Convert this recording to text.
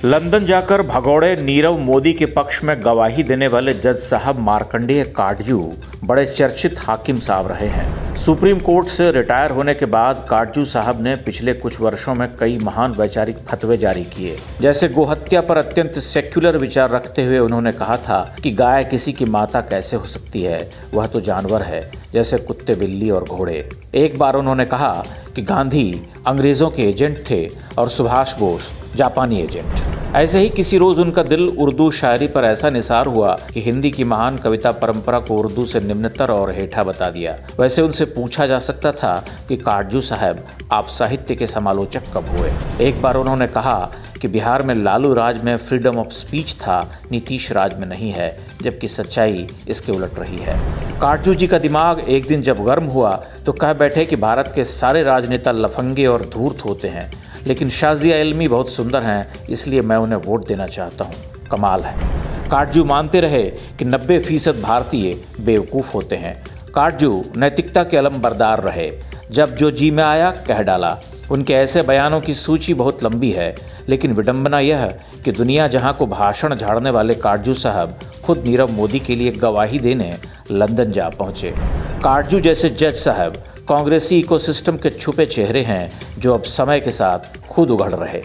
London जाकर भगौड़े नीरव मोदी के पक्ष में गवाही देने वाले जज साहब मार्कंडेय काटजू बड़े चर्चित हाकिम साहब रहे हैं। सुप्रीम कोर्ट से रिटायर होने के बाद काटजू साहब ने पिछले कुछ वर्षों में कई महान वैचारिक फतवे जारी किए। जैसे गोहत्या पर अत्यंत सेक्युलर विचार रखते हुए उन्होंने कहा था कि गाय किसी की माता कैसे हो सकती है, वह तो जानवर है जैसे कुत्ते, बिल्ली और घोड़े। एक बार उन्होंने कहा कि गांधी अंग्रेजों के एजेंट थे और सुभाष बोस जापानी एजेंट। ऐसे ही किसी रोज उनका दिल उर्दू शायरी पर ऐसा निसार हुआ कि हिंदी की महान कविता परंपरा को उर्दू से निम्नतर और हेठा बता दिया। वैसे उनसे पूछा जा सकता था कि काटजू साहब, आप साहित्य के समालोचक कब हुए? एक बार उन्होंने कहा कि बिहार में लालू राज में फ्रीडम ऑफ स्पीच था, नीतीश राज में नहीं है, जबकि सच्चाई इसके उलट रही है। काटजू जी का दिमाग एक दिन जब गर्म हुआ तो कह बैठे कि भारत के सारे राजनेता लफंगे और धूर्त होते हैं, लेकिन शाजिया इल्मी बहुत सुंदर हैं, इसलिए मैं उन्हें वोट देना चाहता हूँ। कमाल है। काटजू मानते रहे कि 90% भारतीय बेवकूफ़ होते हैं। काटजू नैतिकता के अलमबरदार रहे। जब जो जी में आया कह डाला। उनके ऐसे बयानों की सूची बहुत लंबी है, लेकिन विडंबना यह कि दुनिया जहां को भाषण झाड़ने वाले काटजू साहब खुद नीरव मोदी के लिए गवाही देने लंदन जा पहुंचे। काटजू जैसे जज साहब कांग्रेसी इकोसिस्टम के छुपे चेहरे हैं जो अब समय के साथ खुद उघड़ रहे।